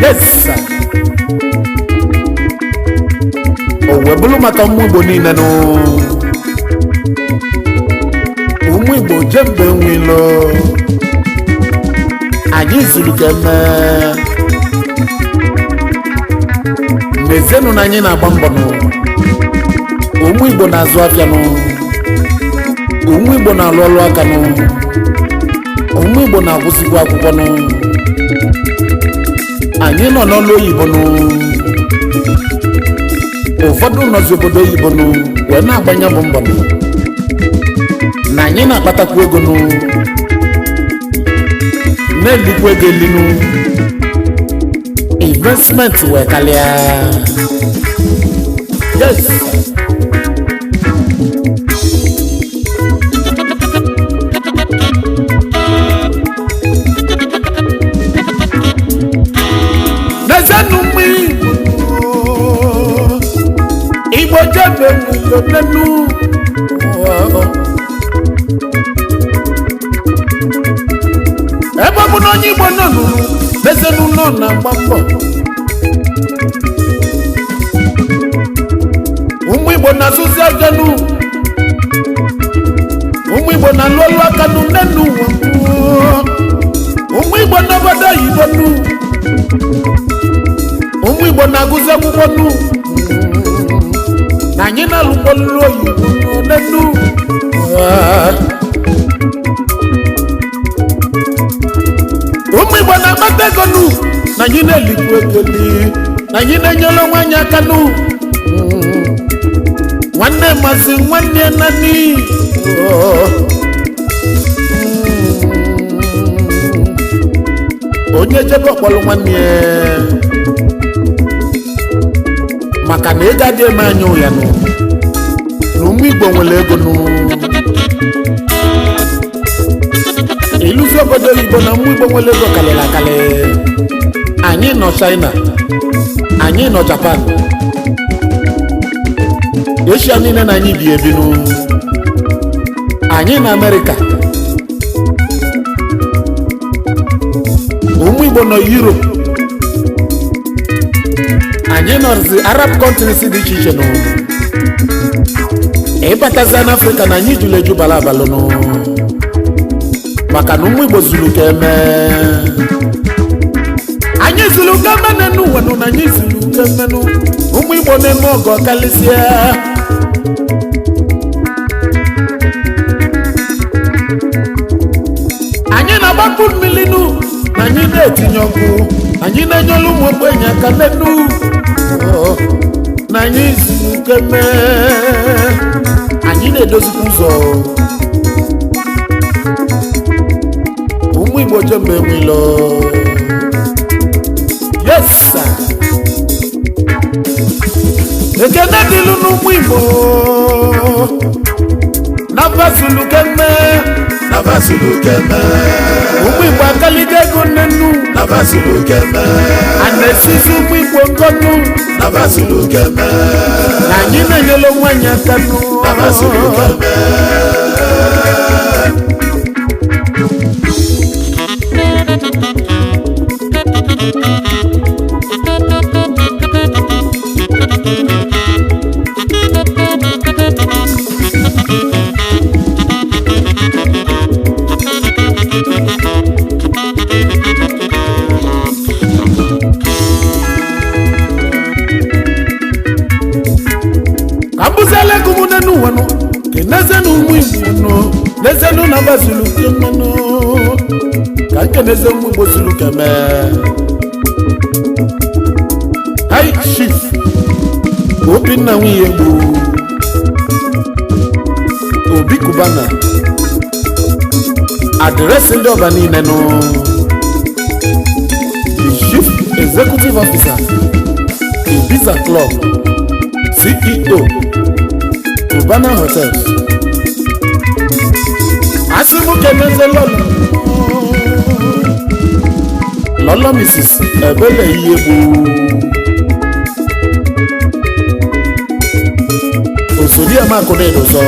Yes. Owebulu maka ụmụ Igbo niile nụ. Ụmụ Igbo jembe nwilo. Anyị zuru keme. Mezienụ na anyị na-agba mbọ nụ. Ụmụ Igbo na-azụ afịa nụ. Ụmụ Igbo na-alụ ọrụ aka nụ. Ụmụ Igbo na-agụsịkwa akwụkwọ nụ. Anyị nọ n'ọlụ oyibo nụ. Ụfọdụ nọzi obodo oyibo nụ wee na-agbanye bụ mbọ nụ. Na anyị na-akpatakwa ego nụ. Na-elikwa ego eli nụ. Investment wee kalịa. Yes. Igbo jebe nwilo nenu. Ebe bụ na onye Igbo nọ nụrụ bezenu nọ na mgba mbọ. Ụmụ Igbo na-asụzi ajenu. Ụmụ Igbo na-alụ ọlụ aka nụ nenu. Ụmụ Igbo n'obodo oyibo nụ. Ụmụ Igbo na-agụzi akwụkwọ nụ. Na anyị na-alụkwa ọlụ oyibo nenu. Ụmụ Igbo na-akpata ego nụ. Na anyị na-elikwa ego li. Na anyị na-enyere onwe anyị aka nụ. Nwanne masị nwanne nani. Onye jebe ọkpọrọ nwanne ya. Maka na ego adịghị eme anya ụya nụ. Na ụmụ Igbo nwere ego nụ. Iluzi obodo oyibo na ụmụ Igbo nwere ego kalịrị akalị. Anyị nọ China. Anyị nọ Japan. Asia niile na anyị bi ebi nụ. Anyị na America. Ụmụ Igbo nọ Europe. Anyị nọzi Arab countries dị iche iche nụ. Ịbataza n'Africa na anyị jụrụ eju bala abalị nụ. Maka na ụmụ Igbo zuru ka eme. Anyị zuru ka eme n'enu ụwa nụ na anyị zuru ka eme nụ. Ụmụ Igbo na-eme ọgọ kalịsịa. Anyị na-agbapụ mmiri nụ. Na anyị na-etinye ọkụ. Anyị na-enyere ụmụ ogbenye aka n'enu. Na anyị zuru ka eme. Anyị na-edozikwa ụzọ. Ụmụ Igbo jembe nwilo. Yes sir. Ekene dịlụ n'ụmụ Igbo. Nabasulu keme. Nabasulu keme. Ụmụ Igbo akaliga ego nnenu. Nabasulu keme. Anesizi ụmụ Igbo nkọnụ. Nabasulu keme. Na anyị na-enyere onwe anyị aka nụ. Nabasulu keme. Kambuzele kumunenu wano. Kenezenu ụmụ Igbo nụ. Nezenu nabasulu keme nụ. Ka nkeneze ụmụ Igbo zuru keme. Hai chief Obinna Nwiyegbu. Obi Kubana. Adreesị ndị ọba niile nụ. The Chief Executive Officer Ibiza Club. CEO Kubana Hotels. Asimu keneze lolo. Lolo Mrs. Ebele Iyegbu. osodi amako na-edozo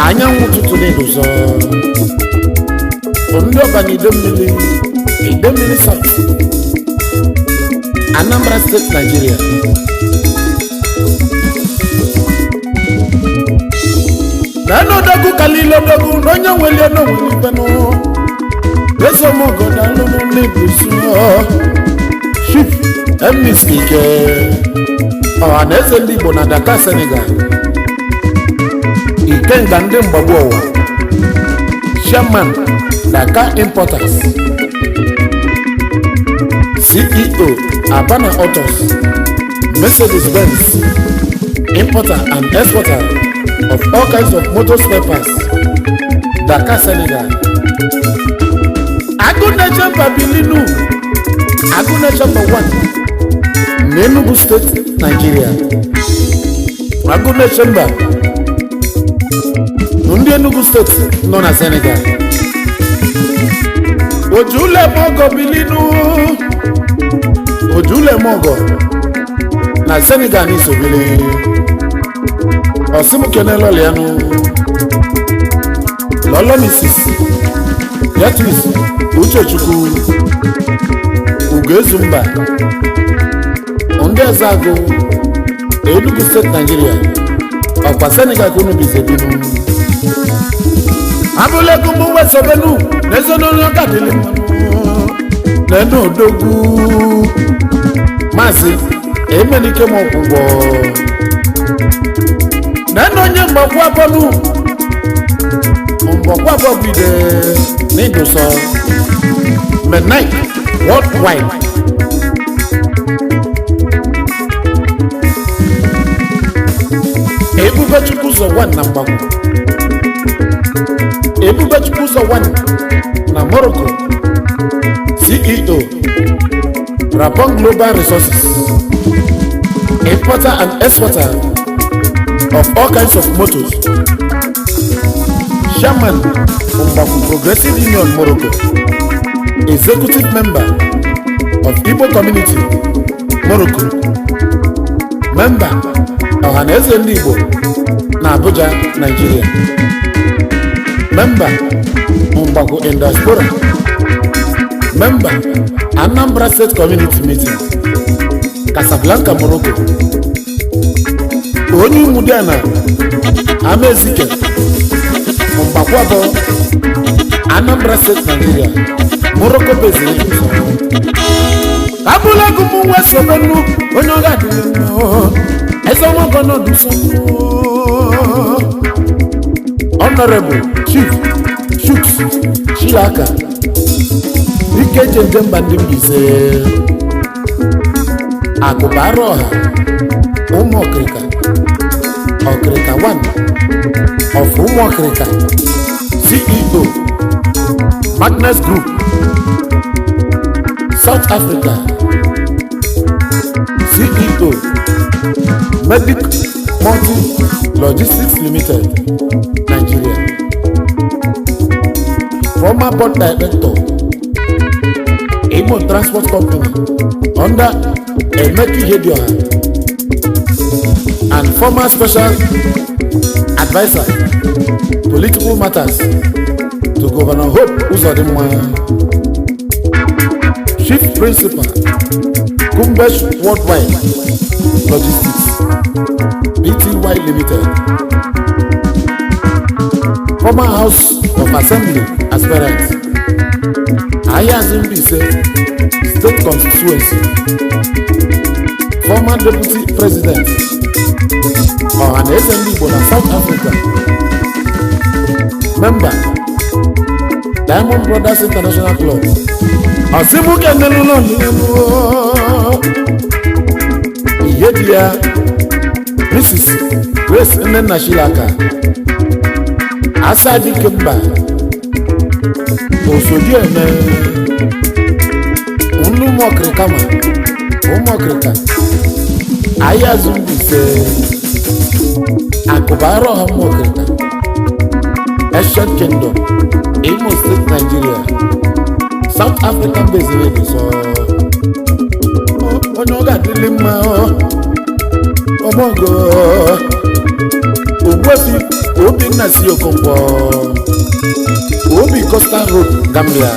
anyanwụ ụtụtụ na-edozo ndị ọba na Idemmili South Anambra State Nigeria n'ọdọgụ kalile ọdọgụ n'onye nwere n'onwere esomogoda lụrụ n'ebusi Chief Emis Ike ọhaneze ndị Igbo na Dakar, Senegal. Ikenga ndị mgbagbu ụwa Chairman Dakar Importers, CEO Abana Autos, Mercedes-Benz importer and exporter of all kinds of motor spare parts, Dakar, Senegal. Aguna Chamber Bilinu, Aguna Chamber 1, Enugu State, Nigeria. Aguna Chamber, Nundi Enugu State, known as Senegal. Ojule Mogo Bilinu, Ojule Mogo, na Senegal ni Sobili. Osimu Kenelo Lianu, Lolo Mrs. Beatrice Uchechukwu Ugezumba Ondezago Enugu State, Nigeria. Ọkwa Senegal kunu bizebinu Abule kumbu wesobenu Nezono nyokadili Nenu odogu Masi Emenike mokugbo Nenu nye mbakwa bonu Mbakwa bobide Nidoso Menai Worldwide Ebube Chukwuzo 1 na Mgbagwo Ebube Chukwuzo 1 na Morocco. CEO Rapon Global Resources, importer and exporter of all kinds of motors. Chairman Mgbagwo Progressive Union Morocco. Executive member of Igbo Community Morocco. Member Ọhaneze Ndị Igbo na Abuja, Nigeria. Member Mgbagwo in Diaspora. Member Anambra State Community Meeting, Casablanca, Morocco. Onye Umudiana Amezike Mgbagwo Anambra State, Nigeria. Morocco based. Abula gumu wesobenu onye oga dilo. Ezomo gono dusomo. Honorable Chief Shooks Chilaka Ike Jemba Ndimbise Akubaro Ọha Ụmụ Ọkrịka Ọkrịka 1 of Ụmụ Ọkrịka. CEO Magnus Group South Africa. CEO Medic Multi Logistics Limited, Nigeria. Former board director Imo Transport Company under Emeki Hedioha, and former special advisor political matters to Governor Hope Uzodinma. Chief Principal Kumbesh Worldwide Logistics Pty Limited. Former House of Assembly aspirant Ayazimbise State Constituency. Former Deputy President Ọhaneze Ndị Igbo na South Africa. Member Diamond Brothers International Club. Osimuke Nelulo Iyedia Mrs. Grace Nnenna Chilaka Asadi Kemba Osodi Eme Ụmụ Ọkrịka ma Ụmụ Ọkrịka Ayazumbise Akubaro Ọha Ụmụ Ọkrịka Ancient Kingdom, Imo State, Nigeria. South African based lady. So Onoga Dilima Omongo Ogbuefi Obinna si Okonkwo Obi Coastal Road Gambia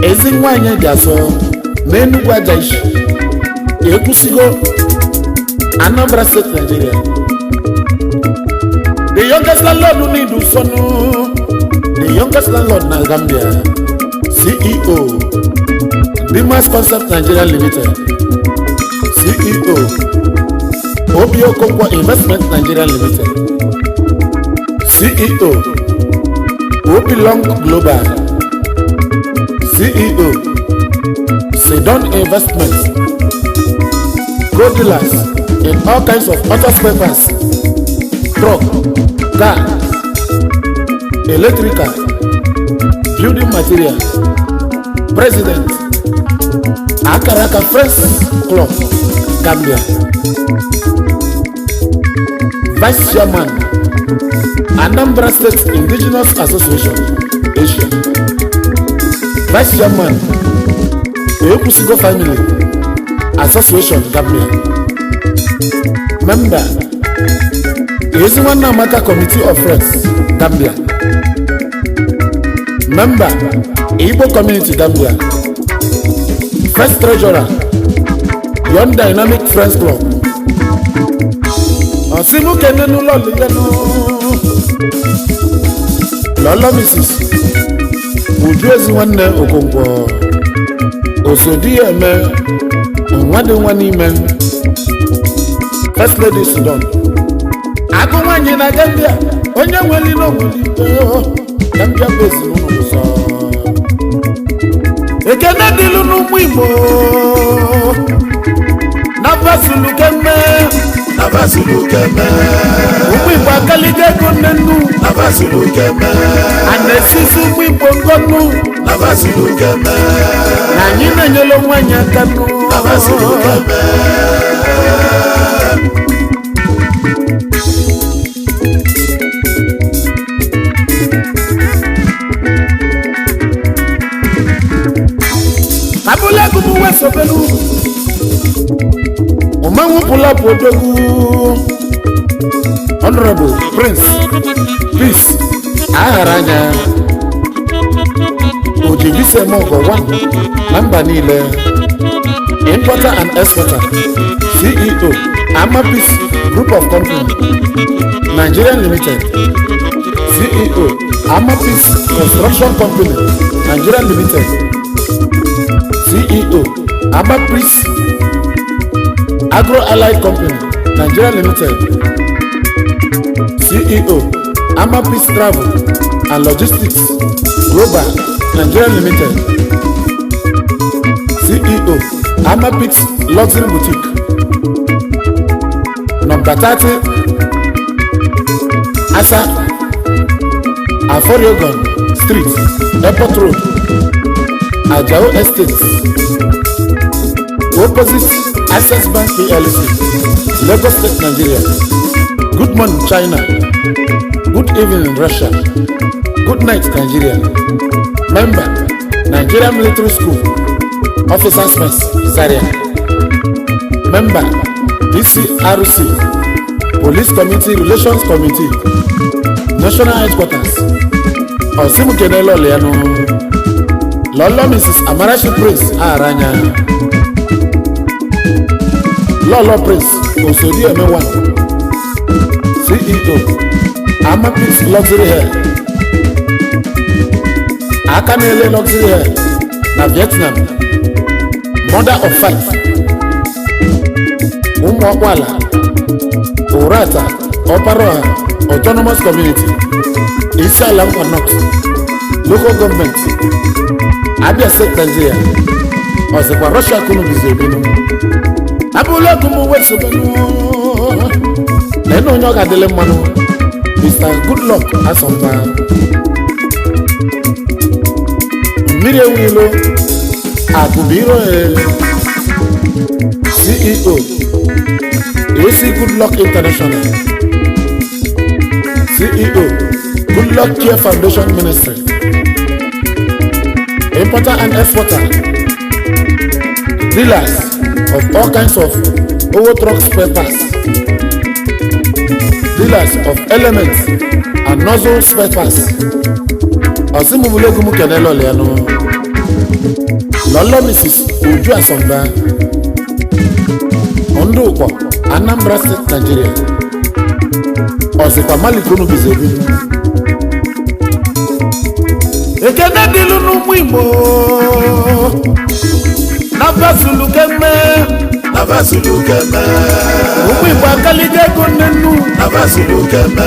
ezi nwanyị dị asọ n'Enugu Ajaishi ekwusigo Anambra State Nigeria. The youngest landlord who need to sonu. The youngest landlord na Gambia. CEO Dimas Concept Nigeria Limited. CEO Obio Okonkwo Investment Nigeria Limited. CEO Obilong Global. CEO Sidon Investments. Co-dealers in all kinds of auto spare parts, truck, cars, electrical, building material. President Akaraka Friends Club Gambia. Vice Chairman Anambra State Indigenous Association Asia. Vice Chairman Ekusigo Family Association Gambia. Member Eziwana Maka Committee of Friends Gambia. Member Igbo Community Gambia. First Treasurer Young Dynamic Friends Club. Osimu kenenu Lolo Mrs. Uju Eziwana Okonkwo Osodi Eme Nwade Nwanime. First Lady Sudan. Agụnwanyị na Gambia onye nweli n'onweli Gambia base n'ụlọ nsọ. Ekene dịlụ n'ụmụ Igbo Navasulu Keme. Navasulu Keme. Ụmụ Igbo akaliga ego nnenu. Navasulu Keme. Ana-esisi ụmụ Igbo ngọnụ. Navasulu Keme. Na anyị na-enyere onwe anyị aka nụ. Navasulu Keme. Abula gumu wesobelu Omanwu pula podogu Honorable Prince Peace Aharanya Ojibise Mogo 1 Namba Nile Importer and Exporter CEO Amapis Group of Company Nigeria Limited CEO Amapis Construction Company Nigeria Limited CEO Amapis Agro Allied Company Nigeria Limited. CEO Amapis Travel and Logistics Global Nigeria Limited. CEO Amapis Luxury Boutique. Number 30 Asa Aforiogon Street, Airport Road, Ajao Estates, opposite Access Bank PLC, Lagos State, Nigeria. Good morning, China. Good evening, Russia. Good night, Nigeria. Member, Nigeria Military School, Officers Mess, Zaria. Member, DCRC, Police Committee Relations Committee, National Headquarters. Osimu Kenelo Leano. Lolo Mrs. Amarachi Prince Aranya. Lolo Prince Osodi Emewa. CEO Amapis Luxury Hair. Akanele Luxury Hair na Vietnam. Mother of 5. Umwakwala Urata Oparoha Autonomous Community Isialam North Local Government Abia State, Nigeria. Osekwa Russia kunu bizebinu. Abula kumu wesobenu. Neno nyoga dele manu. Mr. Goodluck Asomba. Mire wilo. Akubiro CEO AC Goodluck International. CEO Goodluck Care Foundation Ministry. Importer and exporter, dealers of all kinds of Owo Truck Spare Parts, dealers of elements and nozzle spare parts. Osimumulegumu kenelo leano. Lolo Mrs. Uju Asomba, Onduko, Anambra State, Nigeria. Osikwa Malikunu Bizebi. Ekene dilunu mwimo. Navasulu keme. Navasulu keme. Mwimbo akalige konenu. Navasulu keme.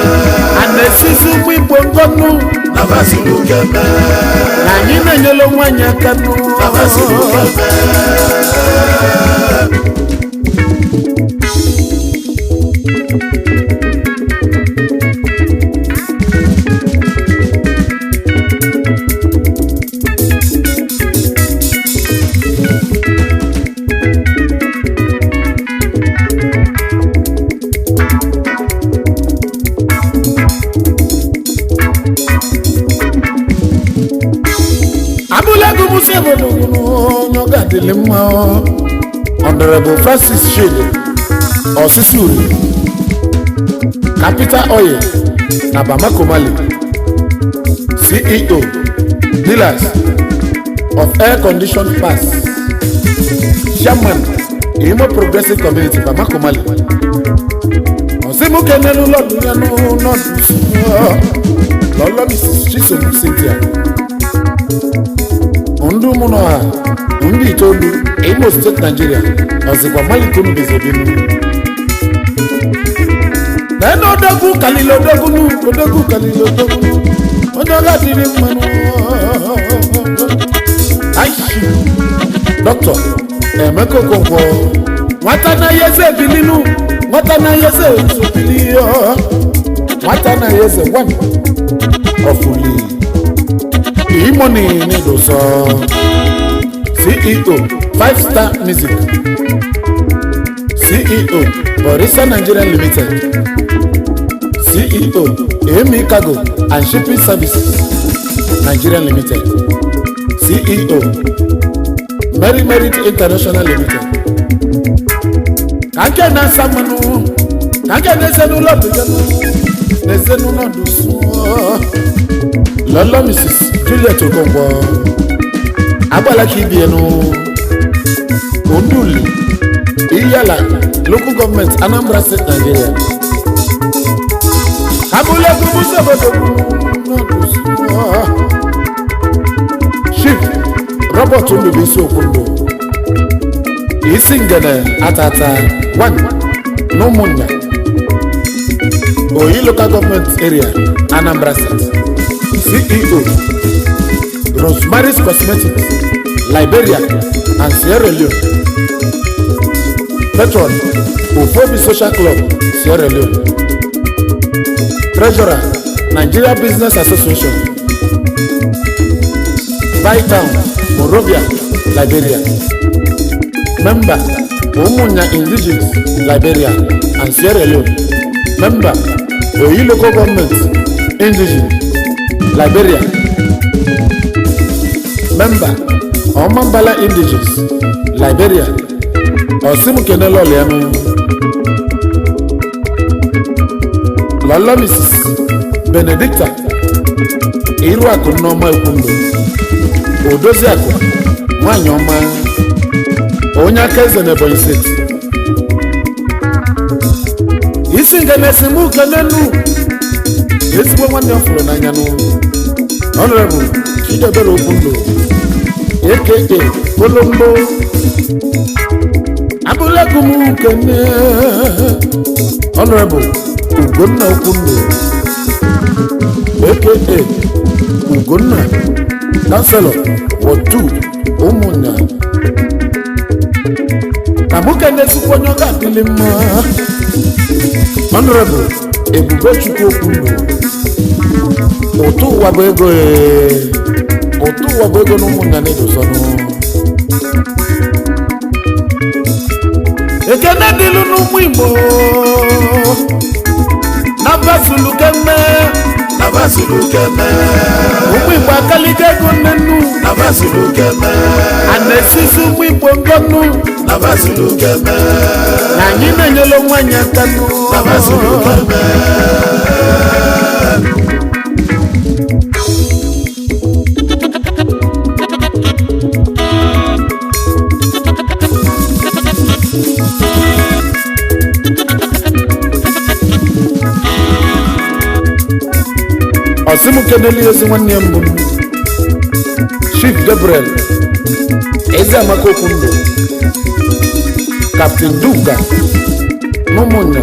Anesisu mwimbo ngonu. Navasulu keme. Nanyina nyelo mwanya kanu. Navasulu keme. Honorable Francis Shade Osisuri, Capital Oil, Bamako Mali, CEO, dealers of air conditioned parts, Chairman, Imo Progressive Community, Bamako Mali. Osimu kenenu loduyanu nodusu, Lolo Mrs. Chisom Cynthia. Undu munoha, undi itolu, Imo State, Nigeria. Osikwa Malikunu Bizebinu. Neno dogu kalilo dogunu, dogu kalilo dogunu. Odoga diri manu. Aishi. Doctor, Emeko Kongo. Watana yeze bilinu, watana yeze usubilio. Watana yeze one of uli. Imoni Nidoso, CEO, 5-Star Music, CEO, Borisa Nigeria Limited, CEO, Emi Cargo and Shipping Services, Nigeria Limited, CEO, Mary Merit International Limited. Kanke na samanu, kanke nesenu lobijanu, nesenu no dusu. Lolo Mrs. Juliet Okonkwo, Abalaki Bienu, Onduli, Iyala, Local Government, Anambra State, Nigeria. Abulagumu Chief Robert Olubisi Okundo, Isingene Atata, 1, Nomunya, Oyi Local Government Area, Anambra State. CEO, Rosemary's Cosmetics, Liberia and Sierra Leone. Patron, Ufobi Social Club, Sierra Leone. Treasurer, Nigeria Business Association. Bytown, Monrovia, Liberia. Member, Umunya Indigenous, Liberia and Sierra Leone. Member, Oyi Local Government, Indigenous, Liberia. Member, Omambala Indigenous, Liberia. Osimu Kenelo Leano. Lolo Mrs. Benedicta Iruaku Noma Ukundo, Odoziaku Mwanyoma, Onyaka Ebonyi State. Isingenesimu Kenenu. This woman of Flonanyano, Honorable Chidabelo Bundo, aka Colombo, Abulagumu Kene, Honorable Ugonna Okundo, aka Ugonna, Councilor, Watu, Umunya. Kamuka Nesuponyoga Pilima, Honorable Ebubechukwu Okundo. Otu wabego n'ụmụnna na-edosa ekene dịlụ n'ụmụ Igbo Navasulu keme ụmụ Igbo akalike ego nnenu Navasulu keme anesisi ụmụ Igbo ngonu Navasulu keme na anyị na-enyela nwanyị aka ọsịmụ keneli ezi nwanne mbụ Chief Gabriel eze amaka okwundụ Captain Duga n'ụmụnna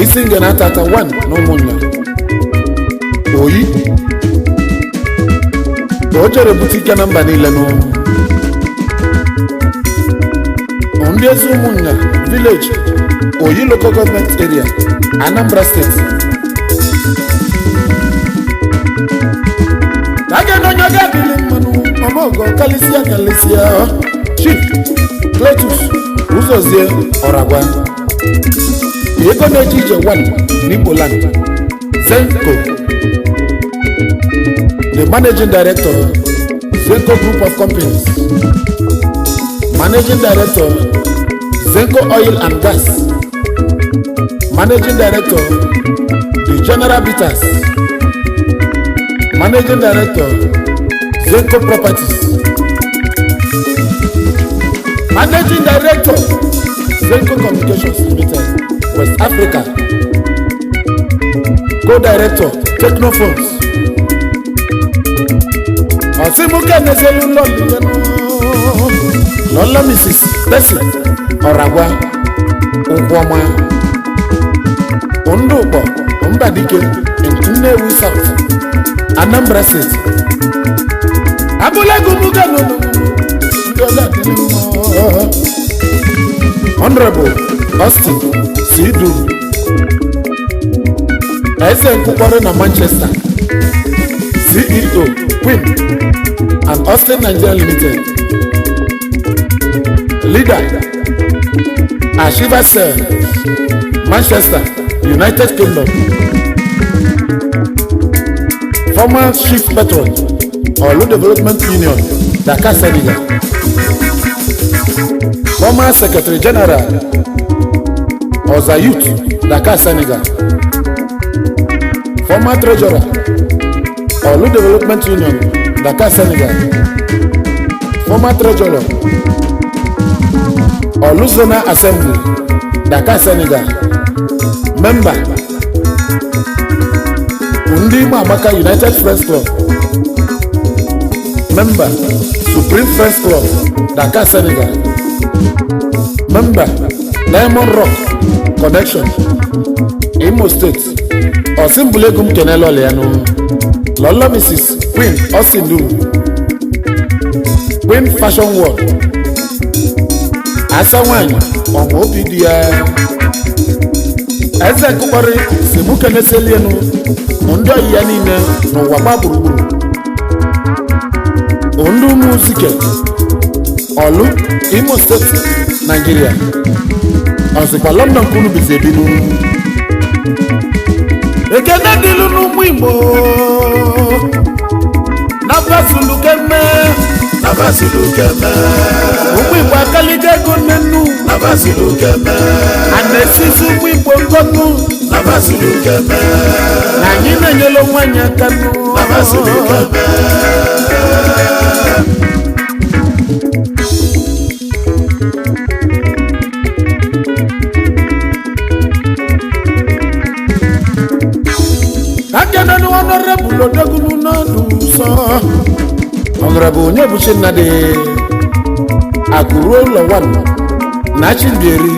isi nge na atata 1 n'ụmụnna oyi o jere bute ike na mba niile ndị ezi ụmụnna village oyi local government area Anambra State aga n'onye ga-adịlị mmanụ ọmọgọ kalisia Chief Cletus Uzozie Ọragwa ego na-eji ije 1 n'Igboland Zenco the Managing Director Zenco Group of Companies Managing Director Zenco Oil and Gas Managing Director the General Bitters Managing Director Zenco Properties Managing Director Zenco Communications Limited West Africa Co-Director Technophones Osimuke Nezelu Lolo Mrs. Bessie Ọragwa Nkwoma Ondukpo Mbadike Nnewi South Anambra State Abulagu Mugano Honorable Austin Sidu Eze Nkwukwara na Manchester CEO Queen and Austin Nigeria Limited Leader Ashiva Sel Manchester United Kingdom Former Chief Patron Olu Development Union Dakar Senegal Former Secretary General Oza Youth Dakar Senegal Former Treasurer Olu Development Union Dakar Senegal Former Treasurer Olu Zona Assembly Dakar Senegal Member Undi Mamaka United Friends Club Member Supreme Friends Club Dakar Senegal Member Diamond Rock Connection Imo State Osimbulegum Kenelo Leano Lolo Mrs. Queen Osindu Queen Fashion World Asawany Omo Obidia Eze Nkwukwara Simuke Neselienu Ondo ya niile n'ụwa gba gburugburu Ondu Muzike Olu Imo State Nigeria Ọsịkwa London kunu bizebinu Ekene dịlụ n'ụmụ Igbo Nabasulu keme ụmụ Igbo akaliga ego nnenu Nabasulu keme Anesisi ụmụ Igbo ngọnụ Nabasulu keme na anyị na-enyela nwanyị aka Nabasulu keme Akenenu Honorable Odogunu Naduso Honorable Onyebuchi Nnadi Akuru ụlọ 1 na Chimbieri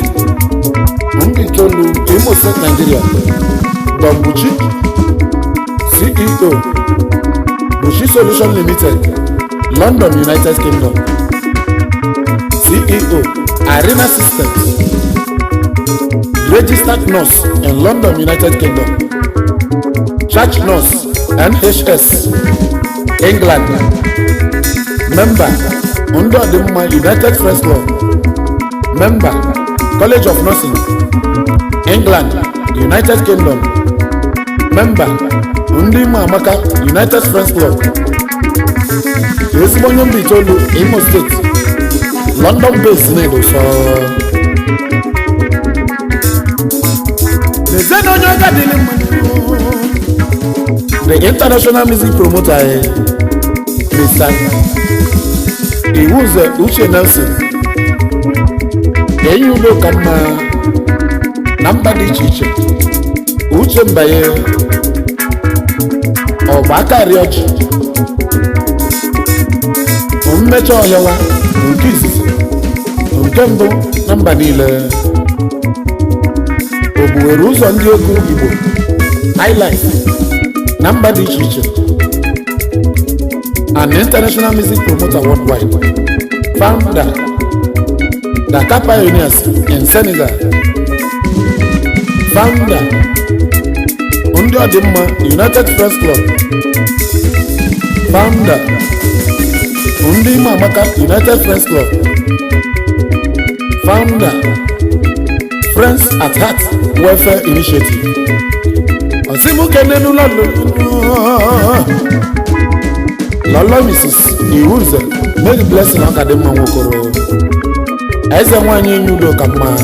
Mbitolu Imo State Nigeria Dombuchi CEO Bushi Solution Limited London United Kingdom CEO Arena Systems Registered Nurse in London United Kingdom Church Nurse NHS England Member Undodimma United Friends Club Member College of Nursing England United Kingdom Member Undima Amaka United Friends Club Ezibonyo Mbitolu Imo State London based Nedo so Lezen onye ọga dịrị mmanụ. The international music promoter Mr. Iwuze Uche Nelson enyi udo ka mma na mba dị iche iche. Uche Mbaye ọgba aka rịọchi mmecha ọhịawa nke izizi nke mbụ na mba niile. O buwere ụzọ ndị egwu Igbo highlife na mba dị iche iche. An international music promoter worldwide. Founder Dakar Pioneers in Senegal. Founder Ndị Ọdịmma United Press Club. Founder Ndị Ime Amaka United Press Club. Founder Friends at Heart Welfare Initiative. Osimuke nenu Lolo Mrs. Iwuze Mary Blessing Akademma Nwokoro. Eze nwanyị enyi udo ka mma.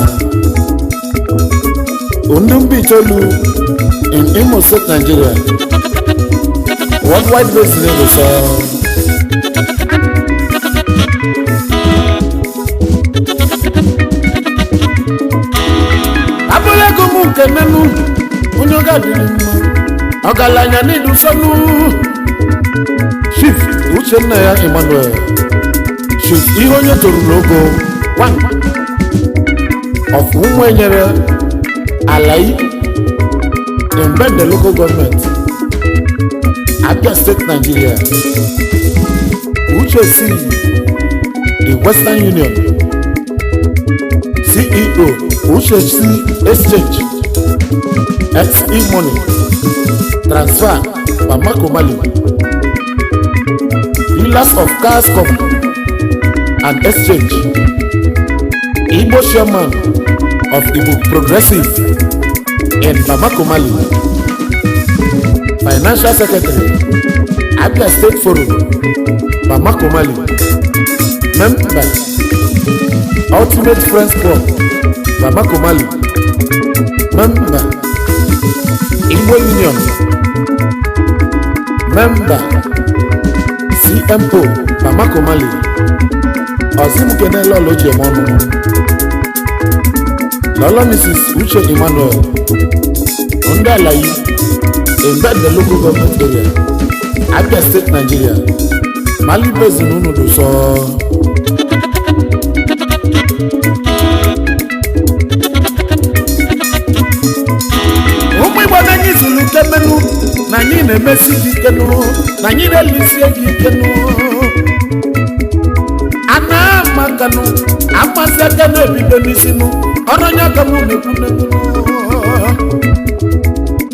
Ondumbi Tolu in Imo State, Nigeria. Worldwide based in Edosa. Abule gumu kenenu onye ọga dịrị mma. Ọgaranya n'idu sonu. Chief Uchenna ya Emmanuel. Chief ihe onye toru n'ogo. One of Ụmụenyere Alai in the local government, Abia State, Nigeria. Uche C, the Western Union. CEO, Uche C Exchange. XE Money. Transfer, Bamako Mali. Dealers of Cars Company and Exchange. Igbo Chairman of Igbo Progressive in Bamako, Mali. Financial Secretary, Abia State Forum, Bamako, Mali. Member, Ultimate Friends Club, Bamako, Mali. Member, Igbo Union. Member, CMO, Bamako, Mali. Ozimukene Lolo Jemono. Lolo Mrs. Uche Emmanuel. Under Lai, embed the local government area, Abia State, Nigeria. Mali Basin Unudu so. Umwe nanyi zulu kemenu, nanyi ne mesi kenu, nanyi ne lisi kenu. Ana makanu, amasa kenu bibenisinu, oronya kamu mekunenu.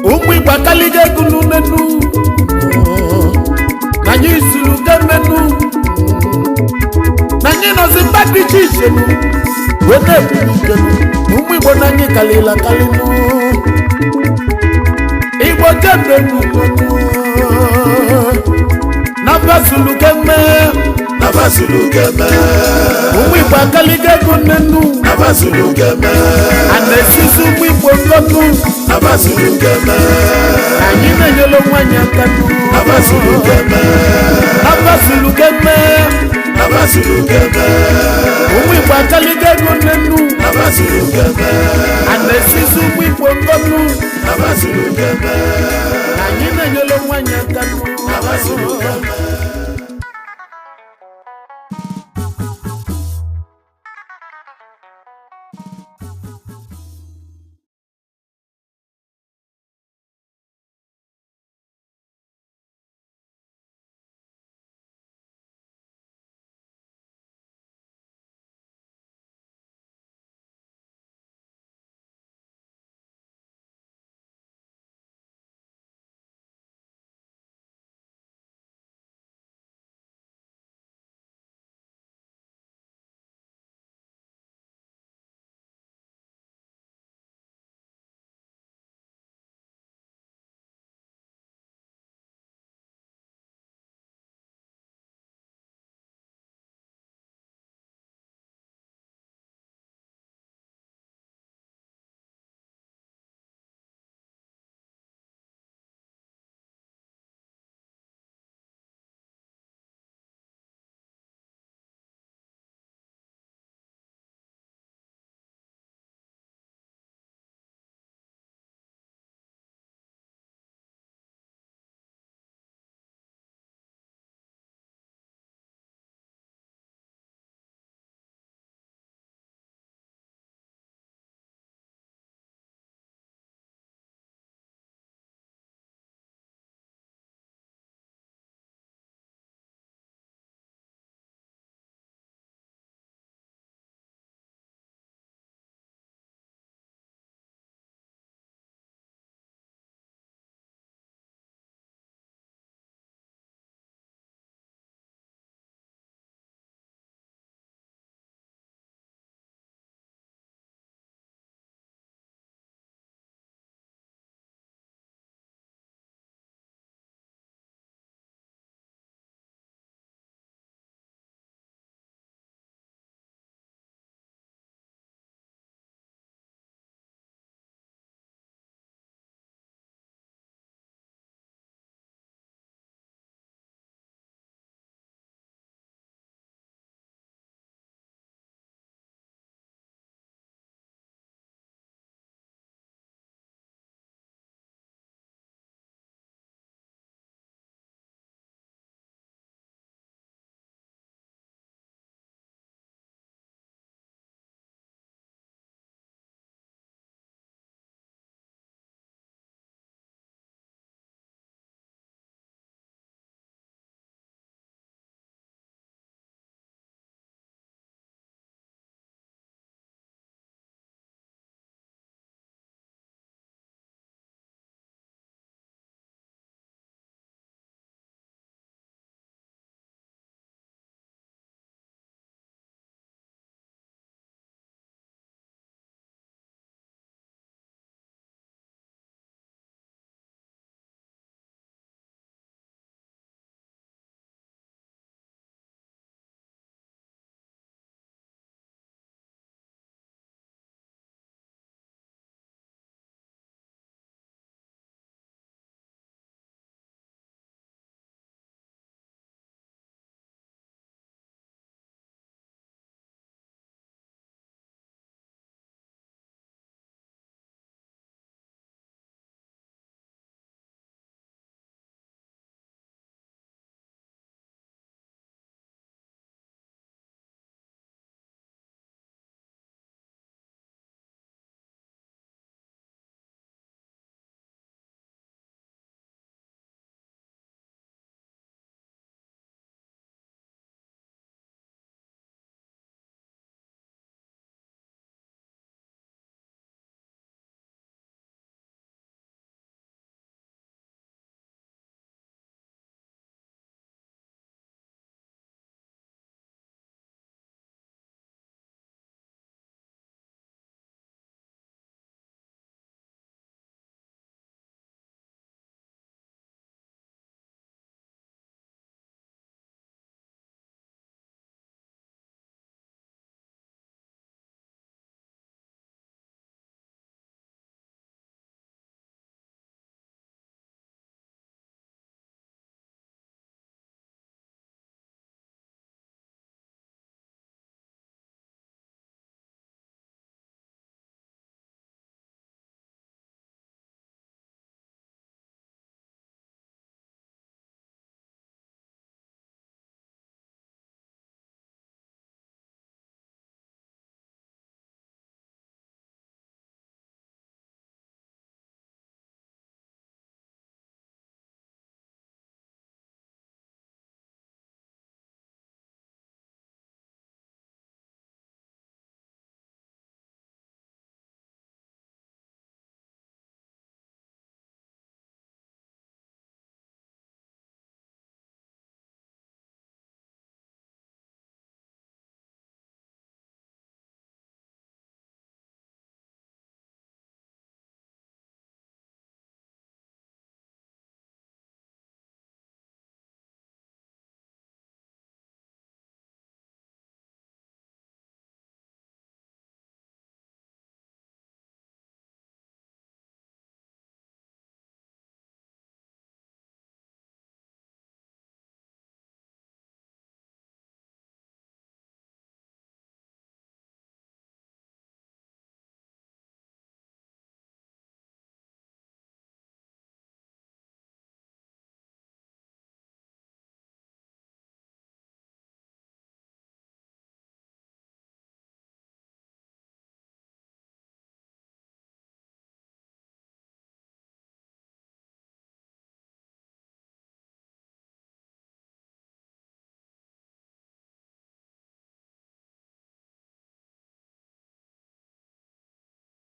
Umwe bakalige kunu nenu, nanyi zulu kemenu, nanyi no zimbabwe chishenu, wene kenu. Umwe bonanyi kalila kalinu, Igbo kemenu, naba zulu keme. Nabazulugeme. Umwe bakalige kunenu. Nabazulugeme. Anesisu umwe bongotu. Nabazulugeme. Anyina nyolo mwanya kanu. Nabazulugeme. Nabazulugeme. Nabazulugeme. Umwe bakalige kunenu. Nabazulugeme. Anesisu umwe bongotu. Nabazulugeme. Anyina nyolo mwanya kanu. Nabazulugeme.